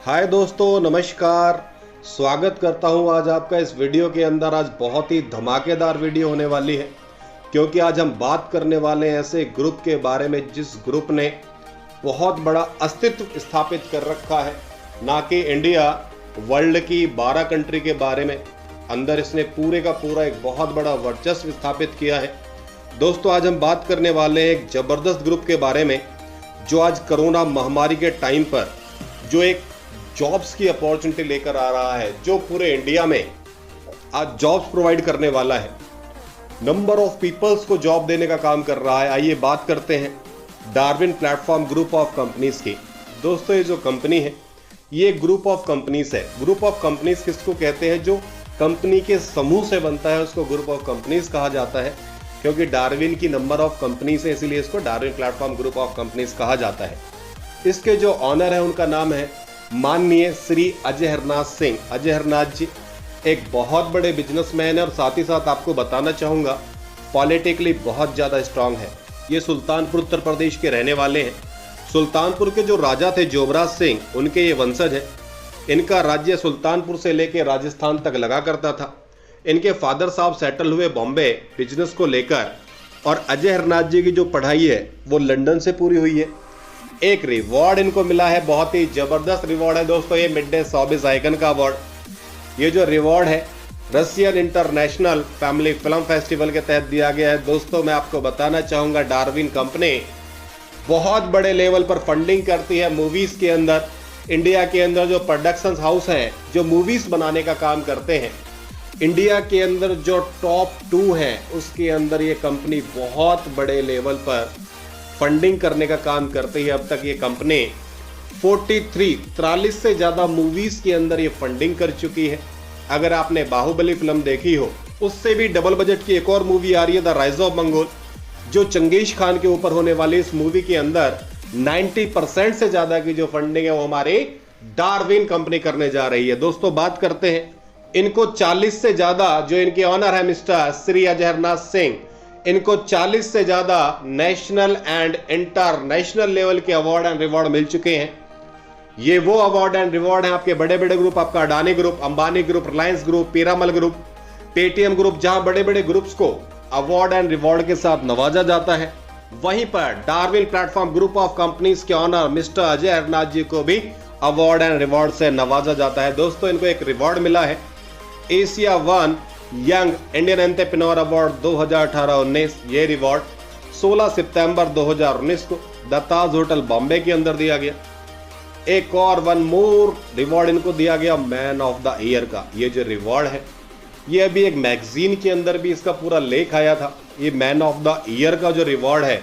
हाय दोस्तों, नमस्कार। स्वागत करता हूं आज आपका इस वीडियो के अंदर। आज बहुत ही धमाकेदार वीडियो होने वाली है क्योंकि आज हम बात करने वाले हैं ऐसे ग्रुप के बारे में जिस ग्रुप ने बहुत बड़ा अस्तित्व स्थापित कर रखा है। ना कि इंडिया, वर्ल्ड की 12 कंट्री के बारे में, अंदर इसने पूरे का पूरा एक बहुत बड़ा वर्चस्व स्थापित किया है। दोस्तों, आज हम बात करने वाले हैं एक ज़बरदस्त ग्रुप के बारे में जो आज कोरोना महामारी के टाइम पर जो एक जॉब्स की अपॉर्चुनिटी लेकर आ रहा है, जो पूरे इंडिया में आज जॉब्स प्रोवाइड करने वाला है, नंबर ऑफ पीपल्स को जॉब देने का काम कर रहा है। आइए बात करते हैं Darwin platform group of companies की। दोस्तों, ये जो कंपनी है ये ग्रुप ऑफ कंपनीज है। ग्रुप ऑफ कंपनीज किसको कहते हैं? जो कंपनी के समूह से बनता है उसको ग्रुप ऑफ कंपनीज कहा जाता है। क्योंकि डार्विन की नंबर ऑफ कंपनीज है इसीलिए इसको Darwin platform group of companies कहा जाता है। इसके जो ऑनर है उनका नाम है माननीय श्री अजय हरनाथ सिंह। अजय हरनाथ जी एक बहुत बड़े बिजनेसमैन है और साथ ही साथ आपको बताना चाहूँगा पॉलिटिकली बहुत ज़्यादा स्ट्रांग है। ये सुल्तानपुर उत्तर प्रदेश के रहने वाले हैं। सुल्तानपुर के जो राजा थे जोबराज सिंह, उनके ये वंशज हैं। इनका राज्य सुल्तानपुर से लेकर राजस्थान तक लगा करता था। इनके फादर साहब सेटल हुए बॉम्बे बिजनेस को लेकर, और अजय हरनाथ जी की जो पढ़ाई है वो लंदन से पूरी हुई है। एक रिवॉर्ड इनको मिला है, बहुत ही जबरदस्त रिवॉर्ड है दोस्तों, ये मिड डे शोबिस आइकन का अवार्ड। ये जो रिवॉर्ड है Russian international family film festival के तहत दिया गया है। दोस्तों, मैं आपको बताना चाहूँगा डार्विन कंपनी बहुत बड़े लेवल पर फंडिंग करती है मूवीज़ के अंदर। इंडिया के अंदर जो प्रोडक्शन हाउस हैं जो मूवीज़ बनाने का काम करते हैं, इंडिया के अंदर जो टॉप 2 हैं उसके अंदर ये कंपनी बहुत बड़े लेवल पर फंडिंग करने का काम करती है। अब तक ये कंपनी 43 से ज़्यादा मूवीज़ के अंदर ये फंडिंग कर चुकी है। अगर आपने बाहुबली फिल्म देखी हो, उससे भी डबल बजट की एक और मूवी आ रही है द राइज ऑफ मंगोल, जो चंगेज खान के ऊपर होने वाली इस मूवी के अंदर 90% से ज़्यादा की जो फंडिंग है वो हमारी डार्विन कंपनी करने जा रही है। दोस्तों, बात करते हैं इनको 40 से ज़्यादा, जो इनके ऑनर है मिस्टर श्री अजय हरनाथ सिंह, इनको 40 से ज़्यादा नेशनल एंड इंटरनेशनल लेवल के अवार्ड एंड रिवॉर्ड मिल चुके हैं। ये वो अवार्ड एंड रिवॉर्ड हैं आपके बड़े बड़े ग्रुप, आपका Adani group, Ambani group, Reliance group, Piramal group, Paytm group, जहां बड़े बड़े ग्रुप्स को अवार्ड एंड रिवॉर्ड के साथ नवाजा जाता है, वहीं पर Darwin platform group of companies के ऑनर मिस्टर अजय हरनाथ जी को भी अवार्ड एंड रिवॉर्ड से नवाजा जाता है। दोस्तों, इनको एक रिवॉर्ड मिला है Asia 1 young Indian entrepreneur award 2018-19। ये रिवॉर्ड 16 सितंबर 2019 को द ताज होटल बॉम्बे के अंदर दिया गया। एक और 1 मोर रिवॉर्ड इनको दिया गया मैन ऑफ द ईयर का। ये जो रिवॉर्ड है ये अभी एक मैगजीन के अंदर भी इसका पूरा लेख आया था। ये मैन ऑफ द ईयर का जो रिवॉर्ड है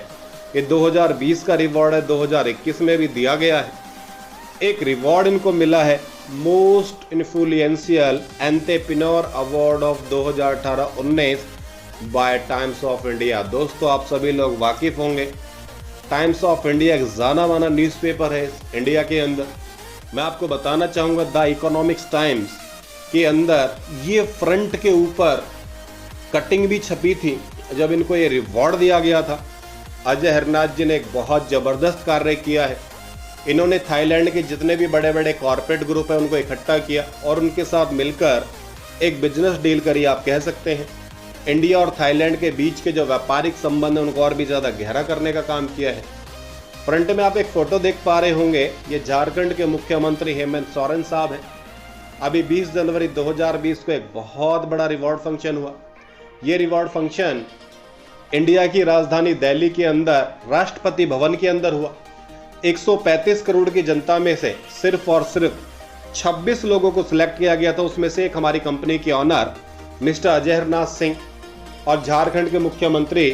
ये 2020 का रिवॉर्ड है, 2021 में भी दिया गया है। एक रिवॉर्ड इनको मिला है most influential entrepreneur award of 2018-19 by Times of India. दोस्तों, आप सभी लोग वाकिफ होंगे, टाइम्स ऑफ इंडिया एक जाना माना न्यूज़पेपर है इंडिया के अंदर। मैं आपको बताना चाहूँगा द इकोनॉमिक्स टाइम्स के अंदर ये फ्रंट के ऊपर कटिंग भी छपी थी जब इनको ये रिवॉर्ड दिया गया था। अजय हरनाथ जी ने एक बहुत ज़बरदस्त कार्य किया है। इन्होंने थाईलैंड के जितने भी बड़े बड़े कॉर्पोरेट ग्रुप हैं उनको इकट्ठा किया और उनके साथ मिलकर एक बिजनेस डील करी, आप कह सकते हैं। इंडिया और थाईलैंड के बीच के जो व्यापारिक संबंध हैं उनको और भी ज़्यादा गहरा करने का काम किया है। फ्रंट में आप एक फ़ोटो देख पा रहे होंगे, ये झारखंड के मुख्यमंत्री हेमंत सोरेन साहब हैं। अभी 20 जनवरी 2020 को एक बहुत बड़ा रिवॉर्ड फंक्शन हुआ। ये रिवॉर्ड फंक्शन इंडिया की राजधानी दिल्ली के अंदर राष्ट्रपति भवन के अंदर हुआ। 135 करोड़ की जनता में से सिर्फ और सिर्फ 26 लोगों को सिलेक्ट किया गया था। उसमें से एक हमारी कंपनी के ऑनर मिस्टर अजय हरनाथ सिंह और झारखंड के मुख्यमंत्री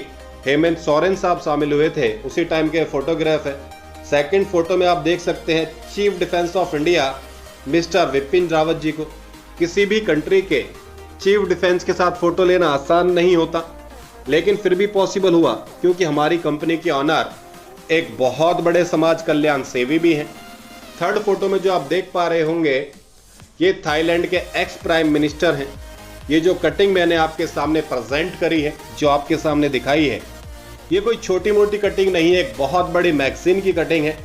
हेमंत सोरेन साहब शामिल हुए थे। उसी टाइम के फोटोग्राफ है। सेकंड फोटो में आप देख सकते हैं chief defence of India mister Vipin Rawat ji को। किसी भी कंट्री के चीफ डिफेंस के साथ फोटो लेना आसान नहीं होता, लेकिन फिर भी पॉसिबल हुआ क्योंकि हमारी कंपनी के ऑनर एक बहुत बड़े समाज कल्याण सेवी भी हैं। थर्ड फोटो में जो आप देख पा रहे होंगे ये थाईलैंड के एक्स प्राइम मिनिस्टर हैं। ये जो कटिंग मैंने आपके सामने प्रेजेंट करी है, जो आपके सामने दिखाई है, ये कोई छोटी मोटी कटिंग नहीं है, एक बहुत बड़ी मैगजीन की कटिंग है।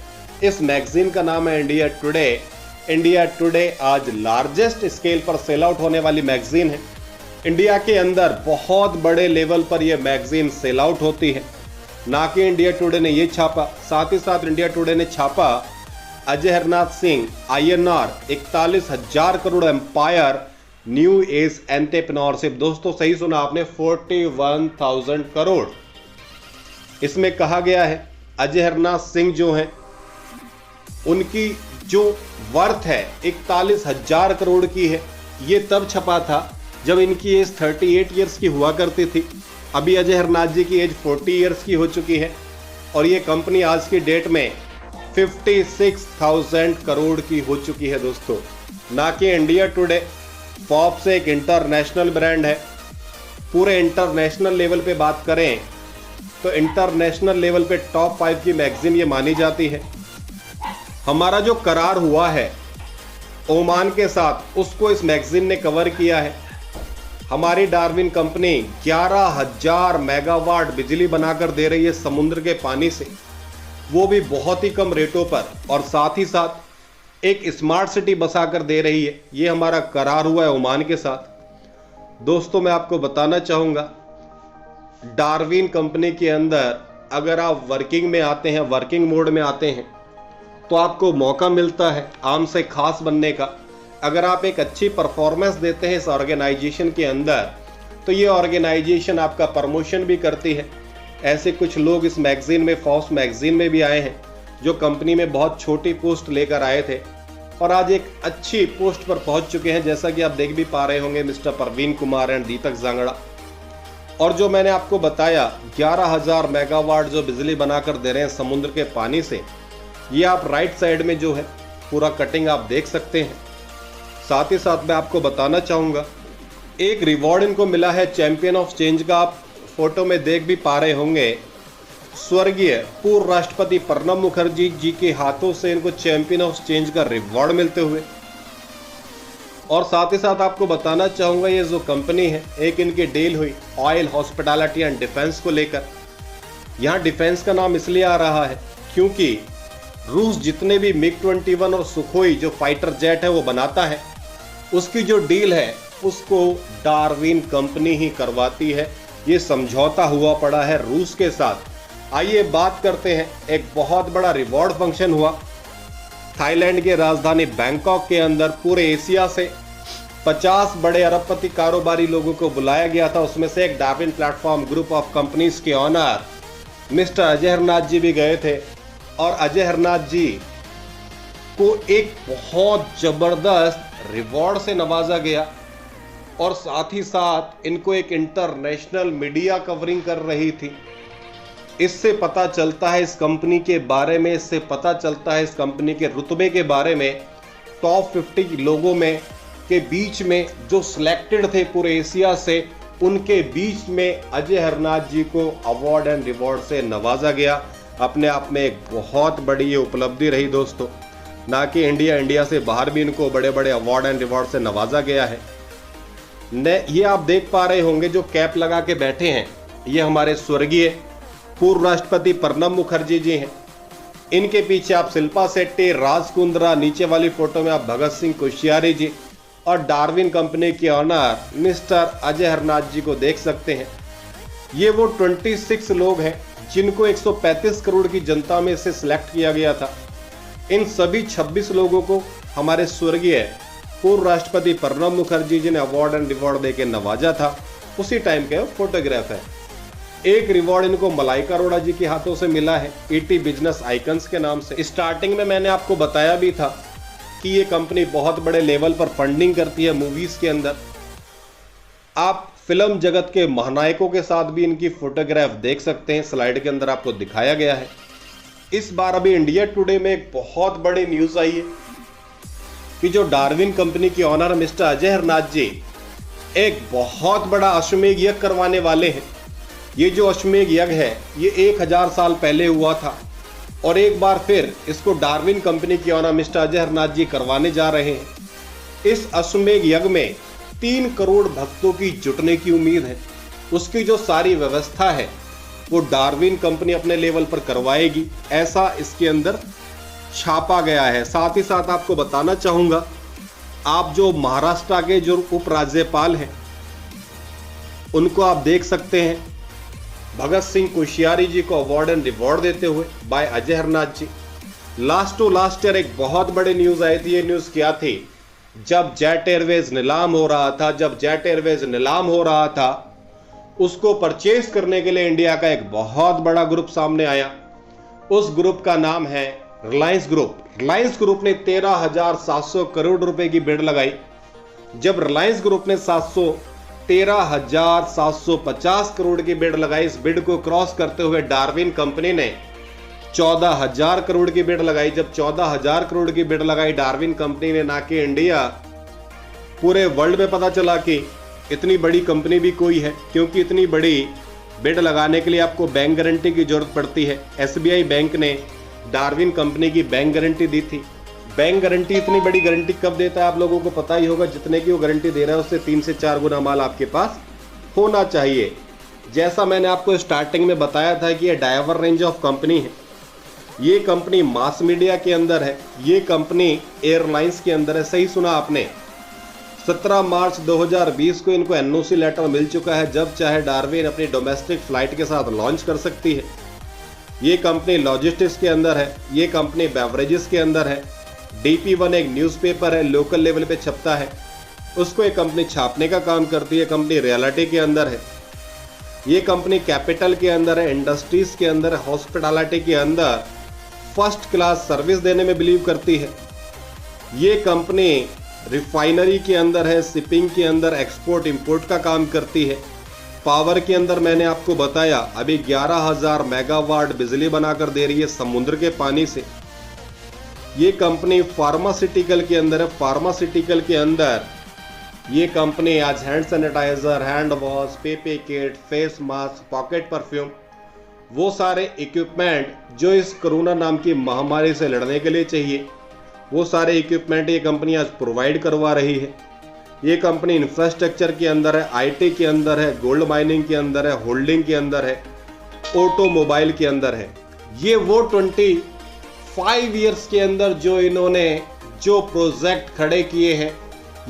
इस मैगजीन का नाम है इंडिया टुडे इंडिया टुडे आज लार्जेस्ट स्केल पर सेल आउट होने वाली मैगजीन है। इंडिया के अंदर बहुत बड़े लेवल पर यह मैगजीन सेल आउट होती है। ना कि इंडिया टुडे ने यह छापा, साथ ही साथ इंडिया टुडे ने छापा Ajay Harnath Singh INR 41,000 crore empire new age entrepreneurship. दोस्तों सही सुना आपने, 41,000 करोड़। इसमें कहा गया है अजय हरनाथ सिंह जो हैं उनकी जो वर्थ है 41,000 करोड़ की है। ये तब छपा था जब इनकी एज 38 ईयर्स की हुआ करती थी। अभी अजय हरनाथ जी की एज 40 ईयर्स की हो चुकी है और ये कंपनी आज की डेट में 56,000 करोड़ की हो चुकी है दोस्तों। ना कि इंडिया टुडे, फॉर्ब्स एक इंटरनेशनल ब्रांड है। पूरे इंटरनेशनल लेवल पे बात करें तो इंटरनेशनल लेवल पे टॉप 5 की मैगजीन ये मानी जाती है। हमारा जो करार हुआ है ओमान के साथ, उसको इस मैगजीन ने कवर किया है। हमारी डार्विन कंपनी 11,000 मेगावाट बिजली बनाकर दे रही है समुद्र के पानी से, वो भी बहुत ही कम रेटों पर, और साथ ही साथ एक स्मार्ट सिटी बसाकर दे रही है। ये हमारा करार हुआ है ओमान के साथ। दोस्तों मैं आपको बताना चाहूँगा, डार्विन कंपनी के अंदर अगर आप वर्किंग में आते हैं, वर्किंग मोड में आते हैं, तो आपको मौका मिलता है आम से खास बनने का। अगर आप एक अच्छी परफॉर्मेंस देते हैं इस ऑर्गेनाइजेशन के अंदर, तो ये ऑर्गेनाइजेशन आपका प्रमोशन भी करती है। ऐसे कुछ लोग इस मैगजीन में, फॉर्ब्स मैगजीन में भी आए हैं, जो कंपनी में बहुत छोटी पोस्ट लेकर आए थे और आज एक अच्छी पोस्ट पर पहुंच चुके हैं। जैसा कि आप देख भी पा रहे होंगे, मिस्टर प्रवीण कुमार एंड दीपक जांगड़ा। और जो मैंने आपको बताया 11,000 मेगावाट जो बिजली बनाकर दे रहे हैं समुद्र के पानी से, ये आप राइट साइड में जो है पूरा कटिंग आप देख सकते हैं। साथ ही साथ मैं आपको बताना चाहूँगा, एक रिवॉर्ड इनको मिला है चैंपियन ऑफ चेंज का। आप फोटो में देख भी पा रहे होंगे, स्वर्गीय पूर्व राष्ट्रपति प्रणब मुखर्जी जी के हाथों से इनको चैंपियन ऑफ चेंज का रिवॉर्ड मिलते हुए। और साथ ही साथ आपको बताना चाहूँगा, ये जो कंपनी है, एक इनकी डील हुई ऑयल, हॉस्पिटैलिटी एंड डिफेंस को लेकर। यहाँ डिफेंस का नाम इसलिए आ रहा है क्योंकि रूस जितने भी MiG-21 और सुखोई जो फाइटर जेट है वो बनाता है, उसकी जो डील है उसको डार्विन कंपनी ही करवाती है। ये समझौता हुआ पड़ा है रूस के साथ। आइए बात करते हैं, एक बहुत बड़ा रिवॉर्ड फंक्शन हुआ थाईलैंड के राजधानी बैंकॉक के अंदर। पूरे एशिया से 50 बड़े अरबपति कारोबारी लोगों को बुलाया गया था। उसमें से एक Darwin platform group of companies के ऑनर मिस्टर अजय हरनाथ जी भी गए थे और अजय हरनाथ जी को एक बहुत जबरदस्त रिवॉर्ड से नवाजा गया और साथ ही साथ इनको एक इंटरनेशनल मीडिया कवरिंग कर रही थी। इससे पता चलता है इस कंपनी के बारे में, इससे पता चलता है इस कंपनी के रुतबे के बारे में। टॉप 50 लोगों में के बीच में जो सिलेक्टेड थे पूरे एशिया से, उनके बीच में अजय हरनाथ जी को अवार्ड एंड रिवॉर्ड से नवाजा गया। अपने आप में एक बहुत बड़ी ये उपलब्धि रही दोस्तों। ना कि इंडिया से बाहर भी इनको बड़े बड़े अवार्ड एंड रिवॉर्ड से नवाजा गया है। ये आप देख पा रहे होंगे, जो कैप लगा के बैठे हैं, ये हमारे स्वर्गीय पूर्व राष्ट्रपति प्रणब मुखर्जी जी हैं। इनके पीछे आप शिल्पा शेट्टी, राज कुंद्रा, नीचे वाली फोटो में आप भगत सिंह कोश्यारी जी और डार्विन कंपनी के ऑनर मिस्टर अजय हरनाथ जी को देख सकते हैं। ये वो 26 लोग हैं जिनको 135 करोड़ की जनता में से सिलेक्ट किया गया था। इन सभी 26 लोगों को हमारे स्वर्गीय पूर्व राष्ट्रपति प्रणब मुखर्जी जी ने अवार्ड एंड रिवॉर्ड देके नवाजा था। उसी टाइम के फोटोग्राफ है। एक रिवॉर्ड इनको मलाइका अरोड़ा जी के हाथों से मिला है, ET बिजनेस आइकन्स के नाम से। स्टार्टिंग में मैंने आपको बताया भी था कि ये कंपनी बहुत बड़े लेवल पर फंडिंग करती है मूवीज के अंदर। आप फिल्म जगत के महानायकों के साथ भी इनकी फोटोग्राफ देख सकते हैं, स्लाइड के अंदर आपको दिखाया गया है। इस बार अभी इंडिया टुडे में एक बहुत बड़ी न्यूज आई है कि जो डार्विन कंपनी के ऑनर मिस्टर अजय हरनाथ जी एक बहुत बड़ा अश्वमेध यज्ञ करवाने वाले हैं। ये जो अश्वमेध यज्ञ है ये 1000 साल पहले हुआ था और एक बार फिर इसको डार्विन कंपनी के ऑनर मिस्टर अजय हरनाथ जी करवाने जा रहे हैं। इस अश्वमेध यज्ञ में 3 करोड़ भक्तों की जुटने की उम्मीद है। उसकी जो सारी व्यवस्था है वो डार्विन कंपनी अपने लेवल पर करवाएगी, ऐसा इसके अंदर छापा गया है। साथ ही साथ आपको बताना चाहूँगा, आप जो महाराष्ट्र के जो उपराज्यपाल हैं उनको आप देख सकते हैं, भगत सिंह कोश्यारी जी को अवार्ड एंड रिवॉर्ड देते हुए by Ajay Harnath ji. Last to last year एक बहुत बड़ी न्यूज़ आई थी। ये न्यूज़ क्या थी? जब जेट एयरवेज नीलाम हो रहा था, उसको परचेज करने के लिए इंडिया का एक बहुत बड़ा ग्रुप सामने आया। उस ग्रुप का नाम है रिलायंस ग्रुप। रिलायंस ग्रुप ने 13,700 करोड़ रुपए की बिड लगाई। जब रिलायंस ग्रुप ने 13,750 करोड़ की बिड लगाई, इस बिड को क्रॉस करते हुए डार्विन कंपनी ने 14,000 करोड़ की बिड लगाई। जब 14,000 करोड़ की बिड लगाई डार्विन कंपनी ने, ना कि इंडिया, पूरे वर्ल्ड में पता चला कि इतनी बड़ी कंपनी भी कोई है, क्योंकि इतनी बड़ी बिड लगाने के लिए आपको बैंक गारंटी की जरूरत पड़ती है। SBI बैंक ने डार्विन कंपनी की बैंक गारंटी दी थी। बैंक गारंटी, इतनी बड़ी गारंटी कब देता है आप लोगों को पता ही होगा। जितने की वो गारंटी दे रहा है उससे 3 से 4 गुना माल आपके पास होना चाहिए। जैसा मैंने आपको स्टार्टिंग में बताया था कि ये डायवर रेंज ऑफ कंपनी है। ये कंपनी मास मीडिया के अंदर है, ये कंपनी एयरलाइंस के अंदर है। सही सुना आपने। 17 मार्च 2020 को इनको NOC लेटर मिल चुका है। जब चाहे डार्विन अपनी डोमेस्टिक फ्लाइट के साथ लॉन्च कर सकती है। ये कंपनी लॉजिस्टिक्स के अंदर है, ये कंपनी बेवरेजेस के अंदर है। DP1 एक न्यूज़पेपर है, लोकल लेवल पे छपता है, उसको एक कंपनी छापने का काम करती है। कंपनी रियलिटी के अंदर है, ये कंपनी कैपिटल के अंदर है, इंडस्ट्रीज के अंदर है, हॉस्पिटैलिटी के अंदर फर्स्ट क्लास सर्विस देने में बिलीव करती है। ये कंपनी रिफाइनरी के अंदर है, शिपिंग के अंदर, एक्सपोर्ट इंपोर्ट का काम करती है। पावर के अंदर मैंने आपको बताया अभी 11,000 मेगावाट बिजली बनाकर दे रही है समुद्र के पानी से। ये कंपनी फार्मास्यूटिकल के अंदर है। फार्मास्यूटिकल के अंदर ये कंपनी आज hand sanitiser, hand wash, PPE kit, face mask, pocket perfume, वो सारे इक्विपमेंट जो इस कोरोना नाम की महामारी से लड़ने के लिए चाहिए, वो सारे इक्विपमेंट ये कंपनी आज प्रोवाइड करवा रही है। ये कंपनी इंफ्रास्ट्रक्चर के अंदर है, IT के अंदर है, गोल्ड माइनिंग के अंदर है, होल्डिंग के अंदर है, ऑटोमोबाइल के अंदर है। ये वो 25 ईयर्स के अंदर जो इन्होंने जो प्रोजेक्ट खड़े किए हैं,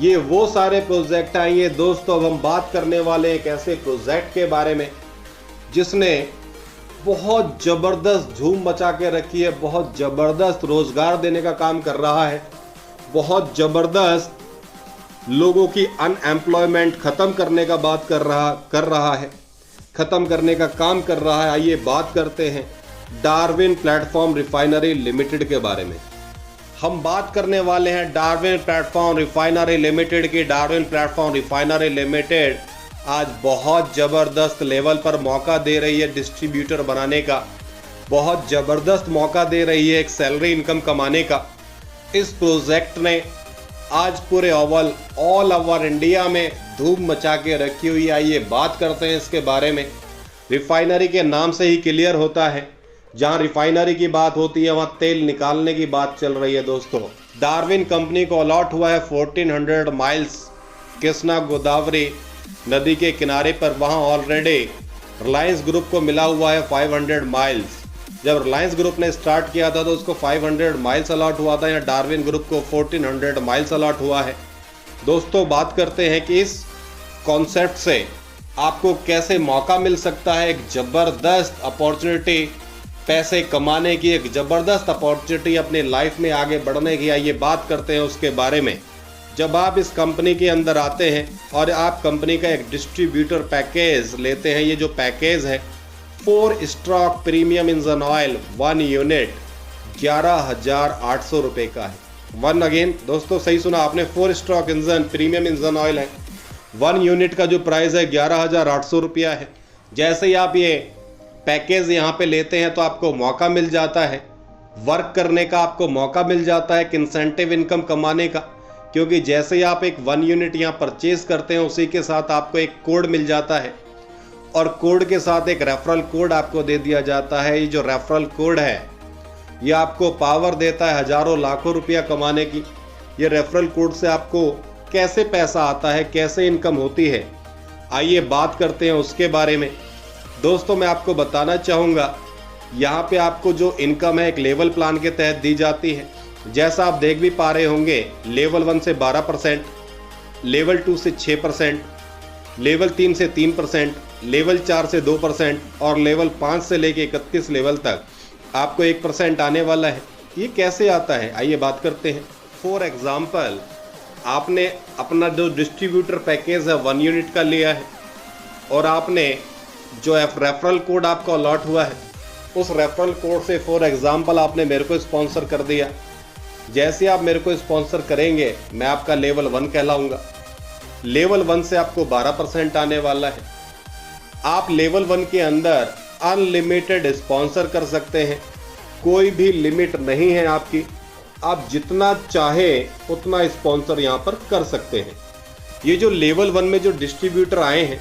ये वो सारे प्रोजेक्ट आएंगे। दोस्तों, अब हम बात करने वाले एक ऐसे प्रोजेक्ट के बारे में जिसने बहुत ज़बरदस्त धूम मचा के रखी है, बहुत ज़बरदस्त रोज़गार देने का काम कर रहा है, बहुत ज़बरदस्त लोगों की अनएम्प्लॉयमेंट ख़त्म करने का बात कर रहा है, ख़त्म करने का काम कर रहा है। आइए बात करते हैं डार्विन प्लेटफॉर्म रिफाइनरी लिमिटेड के बारे में। हम बात करने वाले हैं डार्विन प्लेटफॉर्म रिफाइनरी लिमिटेड की। डार्विन प्लेटफॉर्म रिफाइनरी लिमिटेड आज बहुत ज़बरदस्त लेवल पर मौका दे रही है डिस्ट्रीब्यूटर बनाने का, बहुत ज़बरदस्त मौका दे रही है एक सैलरी इनकम कमाने का। इस प्रोजेक्ट ने आज पूरे ऑल ओवर इंडिया में धूम मचा के रखी हुई। आइए बात करते हैं इसके बारे में। रिफाइनरी के नाम से ही क्लियर होता है, जहां रिफाइनरी की बात होती है वहां तेल निकालने की बात चल रही है। दोस्तों, डार्विन कंपनी को अलॉट हुआ है 1400 माइल्स कृष्णा गोदावरी नदी के किनारे पर। वहां ऑलरेडी रिलायंस ग्रुप को मिला हुआ है 500 माइल्स। जब रिलायंस ग्रुप ने स्टार्ट किया था तो उसको 500 माइल्स अलॉट हुआ था, या डार्विन ग्रुप को 1400 माइल्स अलॉट हुआ है। दोस्तों, बात करते हैं कि इस कॉन्सेप्ट से आपको कैसे मौका मिल सकता है, एक ज़बरदस्त अपॉर्चुनिटी पैसे कमाने की, एक ज़बरदस्त अपॉर्चुनिटी अपनी लाइफ में आगे बढ़ने की। आइए बात करते हैं उसके बारे में। जब आप इस कंपनी के अंदर आते हैं और आप कंपनी का एक डिस्ट्रीब्यूटर पैकेज लेते हैं, ये जो पैकेज है 4 stroke premium engine oil 1 unit 11,800 रुपये का है। वन अगेन दोस्तों, सही सुना आपने, 4 stroke engine premium engine oil है। 1 यूनिट का जो प्राइस है 11,800 रुपया है। जैसे ही आप ये पैकेज यहाँ पे लेते हैं तो आपको मौका मिल जाता है वर्क करने का, आपको मौका मिल जाता है एक इंसेंटिव इनकम कमाने का, क्योंकि जैसे ही आप एक 1 यूनिट यहाँ परचेज करते हैं उसी के साथ आपको एक कोड मिल जाता है, और कोड के साथ एक रेफरल कोड आपको दे दिया जाता है। ये जो रेफरल कोड है ये आपको पावर देता है हज़ारों लाखों रुपया कमाने की। ये रेफरल कोड से आपको कैसे पैसा आता है, कैसे इनकम होती है, आइए बात करते हैं उसके बारे में। दोस्तों, मैं आपको बताना चाहूँगा यहाँ पे आपको जो इनकम है एक लेवल प्लान के तहत दी जाती है। जैसा आप देख भी पा रहे होंगे, लेवल 1 से 12%, लेवल 2 से 6%, लेवल 3 से 3%, लेवल 4 से 2% और लेवल 5 से लेके 31 लेवल तक आपको 1% आने वाला है। ये कैसे आता है, आइए बात करते हैं। फॉर एग्जाम्पल, आपने अपना जो डिस्ट्रीब्यूटर पैकेज है 1 यूनिट का लिया है और आपने जो रेफरल कोड आपको अलॉट हुआ है, उस रेफरल कोड से फॉर एग्जाम्पल आपने मेरे को स्पॉन्सर कर दिया। जैसे आप मेरे को स्पॉन्सर करेंगे, मैं आपका लेवल 1 कहलाऊंगा। लेवल 1 से आपको 12% आने वाला है। आप लेवल 1 के अंदर अनलिमिटेड स्पॉन्सर कर सकते हैं, कोई भी लिमिट नहीं है आपकी। आप जितना चाहे उतना स्पॉन्सर यहाँ पर कर सकते हैं। ये जो लेवल 1 में जो डिस्ट्रीब्यूटर आए हैं,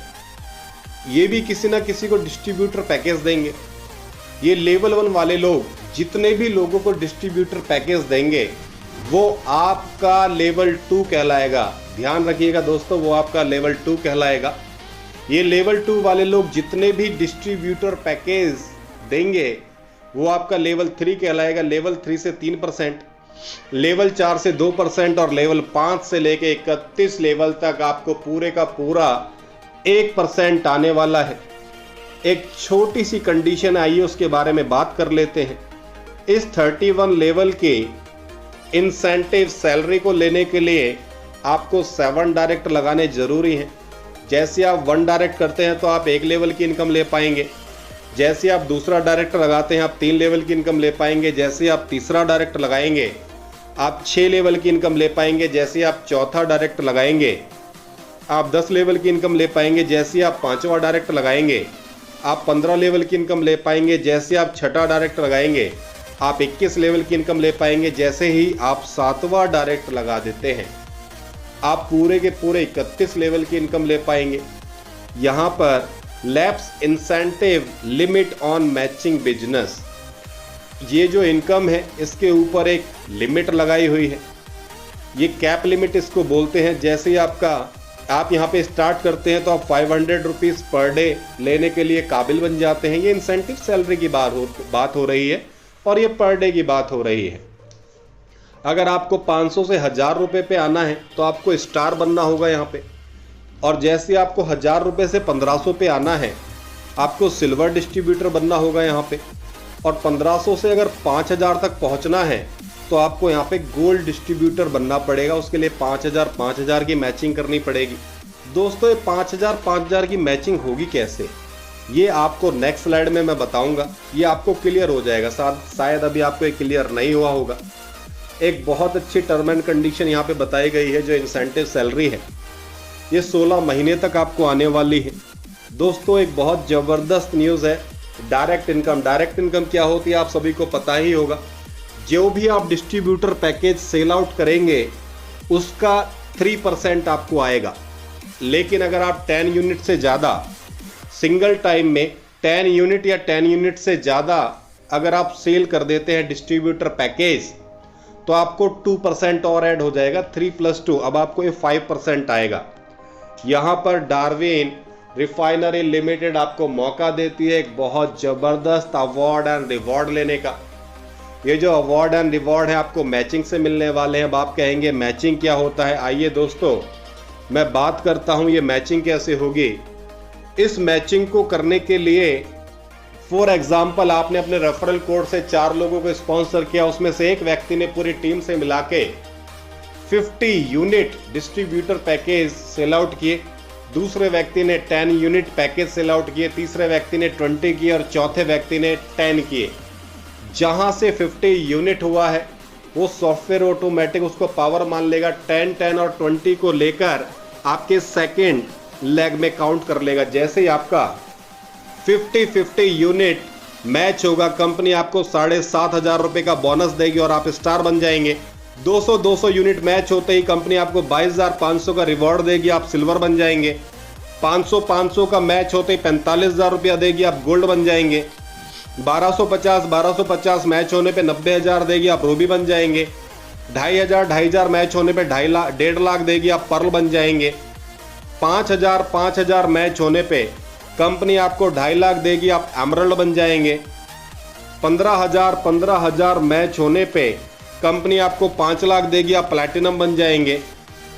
ये भी किसी ना किसी को डिस्ट्रीब्यूटर पैकेज देंगे। ये लेवल 1 वाले लोग जितने भी लोगों को डिस्ट्रीब्यूटर पैकेज देंगे, वो आपका लेवल 2 कहलाएगा। ध्यान रखिएगा दोस्तों, वो आपका लेवल 2 कहलाएगा। ये लेवल 2 वाले लोग जितने भी डिस्ट्रीब्यूटर पैकेज देंगे, वो आपका लेवल 3 कहलाएगा। लेवल 3 से 3%, लेवल 4 से 2% और लेवल 5 से लेके 31 लेवल तक आपको पूरे का पूरा 1% आने वाला है। एक छोटी सी कंडीशन आइए उसके बारे में बात कर लेते हैं। इस 31 लेवल के इंसेंटिव सैलरी को लेने के लिए आपको 7 डायरेक्ट लगाने जरूरी हैं। जैसे आप 1 डायरेक्ट करते हैं तो आप 1 लेवल की इनकम ले पाएंगे। जैसे आप दूसरा डायरेक्ट लगाते हैं आप 3 लेवल की इनकम ले पाएंगे। जैसे आप तीसरा डायरेक्ट लगाएंगे आप 6 लेवल की इनकम ले पाएंगे। जैसे आप चौथा डायरेक्ट लगाएंगे आप 10 लेवल की इनकम ले पाएंगे। जैसे आप 5वां डायरेक्ट लगाएंगे आप 15 लेवल की इनकम ले पाएंगे। जैसे आप 6ठा डायरेक्ट लगाएंगे आप 21 लेवल की इनकम ले पाएंगे। जैसे ही आप 7वां डायरेक्ट लगा देते हैं आप पूरे के पूरे 31 लेवल की इनकम ले पाएंगे। यहाँ पर lapse incentive limit on matching business, ये जो इनकम है इसके ऊपर एक लिमिट लगाई हुई है। ये कैप लिमिट इसको बोलते हैं। जैसे ही आप यहाँ पे स्टार्ट करते हैं तो आप 500 रुपीज़ पर डे लेने के लिए काबिल बन जाते हैं। ये इंसेंटिव सैलरी की बात हो रही है और ये पर डे की बात हो रही है। अगर आपको 500 से 1000 रुपये पे आना है तो आपको स्टार बनना होगा यहाँ पे। और जैसे आपको 1000 रुपये से 1500 पे आना है आपको सिल्वर डिस्ट्रीब्यूटर बनना होगा यहाँ पे। और 1500 से अगर 5000 तक पहुँचना है तो आपको यहाँ पे गोल्ड डिस्ट्रीब्यूटर बनना पड़ेगा। उसके लिए 5000 की मैचिंग करनी पड़ेगी। दोस्तों ये 5000 की मैचिंग होगी कैसे, ये आपको नेक्स्ट स्लाइड में मैं बताऊंगा। ये आपको क्लियर हो जाएगा, शायद अभी आपको ये क्लियर नहीं हुआ होगा। एक बहुत अच्छी टर्म एंड कंडीशन यहाँ पे बताई गई है। जो इंसेंटिव सैलरी है ये 16 महीने तक आपको आने वाली है। दोस्तों एक बहुत ज़बरदस्त न्यूज़ है। डायरेक्ट इनकम क्या होती है आप सभी को पता ही होगा। जो भी आप डिस्ट्रीब्यूटर पैकेज सेल आउट करेंगे उसका 3% आपको आएगा। लेकिन अगर आप 10 यूनिट से ज़्यादा सिंगल टाइम में 10 यूनिट या 10 यूनिट से ज़्यादा अगर आप सेल कर देते हैं डिस्ट्रीब्यूटर पैकेज तो आपको 2% और ऐड हो जाएगा। 3 + 2 अब आपको ये 5% आएगा। यहाँ पर डार्विन रिफाइनरी लिमिटेड आपको मौका देती है एक बहुत ज़बरदस्त अवार्ड एंड रिवॉर्ड लेने का। ये जो अवार्ड एंड रिवॉर्ड है आपको मैचिंग से मिलने वाले हैं। अब आप कहेंगे मैचिंग क्या होता है, आइए दोस्तों मैं बात करता हूँ ये मैचिंग कैसे होगी। इस मैचिंग को करने के लिए फॉर एग्जाम्पल आपने अपने रेफरल कोड से 4 लोगों को स्पॉन्सर किया, उसमें से एक व्यक्ति ने पूरी टीम से मिला के 50 unit distributor package sell out किए, दूसरे व्यक्ति ने 10 यूनिट पैकेज सेल आउट किए, तीसरे व्यक्ति ने 20 किए और चौथे व्यक्ति ने 10 किए। जहां से 50 यूनिट हुआ है वो सॉफ्टवेयर ऑटोमेटिक उसको पावर मान लेगा। 10, 10 और 20 को लेकर आपके सेकेंड लेग में काउंट कर लेगा। जैसे ही आपका 50-50 यूनिट मैच होगा कंपनी आपको 7500 रुपये का बोनस देगी और आप स्टार बन जाएंगे। 200-200 यूनिट मैच होते ही कंपनी आपको 22500 का रिवॉर्ड देगी, आप सिल्वर बन जाएंगे। 500-500 का मैच होते ही 45,000 रुपया देगी, आप गोल्ड बन जाएंगे। 1250 मैच होने पे 90,000 देगी, आप रूबी बन जाएंगे। 2,500 मैच होने पे 1.5 लाख देगी, आप पर्ल बन जाएंगे। 5,000 मैच होने पे कंपनी आपको 2.5 लाख देगी, आप एमरल्ड बन जाएंगे। 15,000 मैच होने पे कंपनी आपको 5 लाख देगी, आप प्लैटिनम बन जाएंगे।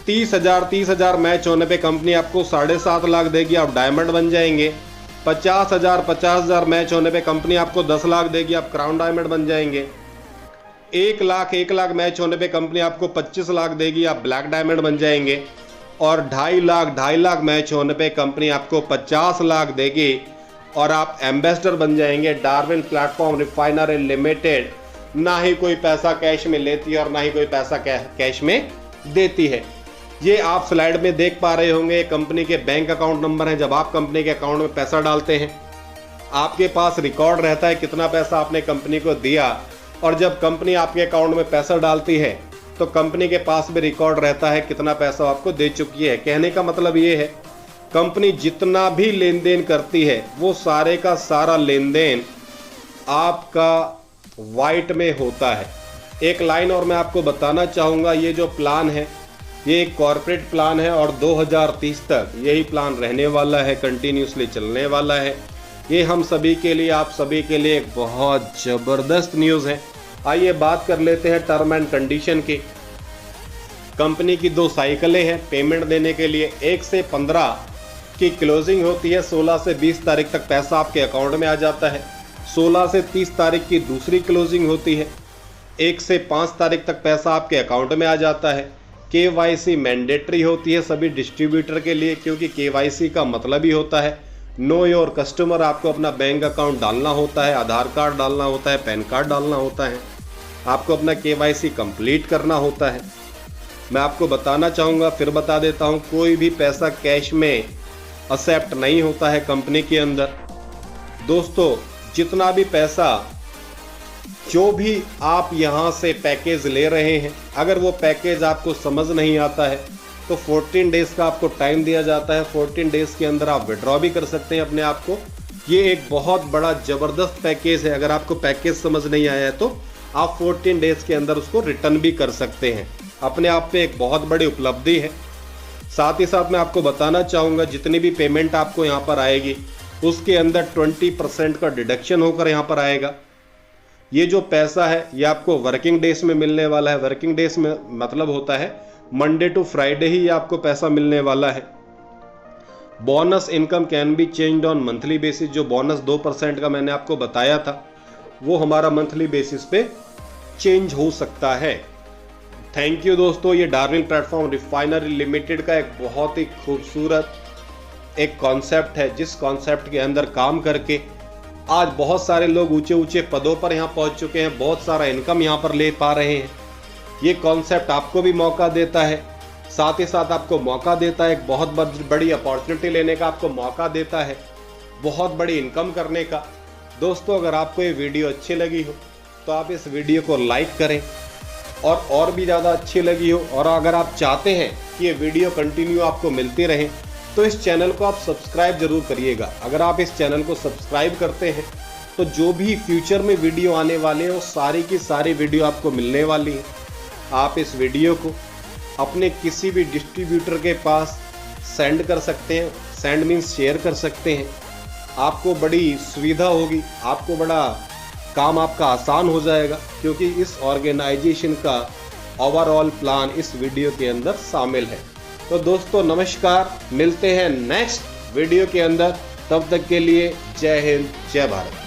30,000 मैच होने पे कंपनी आपको 7.5 लाख देगी, आप डायमंड बन जाएंगे। 50,000 मैच होने पे कंपनी आपको 10 लाख देगी, आप क्राउन डायमंड बन जाएंगे। 1 लाख मैच होने पे कंपनी आपको 25 लाख देगी, आप ब्लैक डायमंड बन जाएंगे। और 2.5 लाख मैच होने पे कंपनी आपको 50 लाख देगी और आप एम्बेसडर बन जाएंगे डार्विन प्लेटफॉर्म रिफाइनरी लिमिटेड। ना ही कोई पैसा कैश में लेती है और ना ही कोई पैसा कैश में देती है। ये आप स्लाइड में देख पा रहे होंगे, कंपनी के बैंक अकाउंट नंबर है। जब आप कंपनी के अकाउंट में पैसा डालते हैं, आपके पास रिकॉर्ड रहता है कितना पैसा आपने कंपनी को दिया, और जब कंपनी आपके अकाउंट में पैसा डालती है तो कंपनी के पास भी रिकॉर्ड रहता है कितना पैसा आपको दे चुकी है। कहने का मतलब ये है, कंपनी जितना भी लेन देन करती है वो सारे का सारा लेन देन आपका वाइट में होता है। एक लाइन और मैं आपको बताना चाहूँगा, ये जो प्लान है ये एक कॉर्पोरेट प्लान है और 2030 तक यही प्लान रहने वाला है, कंटिन्यूसली चलने वाला है। ये हम सभी के लिए, आप सभी के लिए एक बहुत ज़बरदस्त न्यूज़ है। आइए बात कर लेते हैं टर्म एंड कंडीशन की। कंपनी की 2 साइकिलें हैं पेमेंट देने के लिए। 1 से 15 की क्लोजिंग होती है, 16 से 20 तारीख तक पैसा आपके अकाउंट में आ जाता है। 16 से 30 तारीख की दूसरी क्लोजिंग होती है, 1 से 5 तारीख तक पैसा आपके अकाउंट में आ जाता है। KYC मैंडेटरी होती है सभी डिस्ट्रीब्यूटर के लिए, क्योंकि KYC का मतलब ही होता है नो योर कस्टमर। आपको अपना बैंक अकाउंट डालना होता है, आधार कार्ड डालना होता है, पैन कार्ड डालना होता है, आपको अपना KYC कंप्लीट करना होता है। मैं आपको बताना चाहूँगा, फिर बता देता हूँ, कोई भी पैसा कैश में एक्सेप्ट नहीं होता है कंपनी के अंदर। दोस्तों, जितना भी पैसा जो भी आप यहाँ से पैकेज ले रहे हैं, अगर वो पैकेज आपको समझ नहीं आता है तो 14 डेज़ का आपको टाइम दिया जाता है। 14 डेज़ के अंदर आप विड्रॉ भी कर सकते हैं अपने आप को। ये एक बहुत बड़ा ज़बरदस्त पैकेज है। अगर आपको पैकेज समझ नहीं आया है तो आप 14 डेज़ के अंदर उसको रिटर्न भी कर सकते हैं। अपने आप पे एक बहुत बड़ी उपलब्धि है। साथ ही साथ मैं आपको बताना चाहूँगा, जितनी भी पेमेंट आपको यहाँ पर आएगी उसके अंदर 20% का डिडक्शन होकर यहाँ पर आएगा। ये जो पैसा है ये आपको वर्किंग डेज में मिलने वाला है। वर्किंग डेज में मतलब होता है मंडे टू फ्राइडे ही आपको पैसा मिलने वाला है। Bonus income can be changed on monthly basis. जो बोनस 2% का मैंने आपको बताया था वो हमारा मंथली बेसिस पे चेंज हो सकता है। थैंक यू दोस्तों। ये डार्विन प्लेटफॉर्म रिफाइनरी लिमिटेड का एक बहुत ही खूबसूरत एक कॉन्सेप्ट है, जिस कॉन्सेप्ट के अंदर काम करके आज बहुत सारे लोग ऊंचे ऊंचे पदों पर यहाँ पहुँच चुके हैं, बहुत सारा इनकम यहाँ पर ले पा रहे हैं। ये कॉन्सेप्ट आपको भी मौका देता है, साथ ही साथ आपको मौका देता है एक बहुत बड़ी अपॉर्चुनिटी लेने का, आपको मौका देता है बहुत बड़ी इनकम करने का। दोस्तों, अगर आपको ये वीडियो अच्छी लगी हो तो आप इस वीडियो को लाइक करें, और भी ज़्यादा अच्छी लगी हो और अगर आप चाहते हैं कि ये वीडियो कंटिन्यू आपको मिलती रहे तो इस चैनल को आप सब्सक्राइब जरूर करिएगा। अगर आप इस चैनल को सब्सक्राइब करते हैं तो जो भी फ्यूचर में वीडियो आने वाले हैं वो सारी की सारी वीडियो आपको मिलने वाली है। आप इस वीडियो को अपने किसी भी डिस्ट्रीब्यूटर के पास सेंड कर सकते हैं। सेंड मीन्स शेयर कर सकते हैं। आपको बड़ी सुविधा होगी, आपको बड़ा काम आपका आसान हो जाएगा, क्योंकि इस ऑर्गेनाइजेशन का ओवरऑल प्लान इस वीडियो के अंदर शामिल है। तो दोस्तों नमस्कार, मिलते हैं नेक्स्ट वीडियो के अंदर। तब तक के लिए जय हिंद, जय भारत।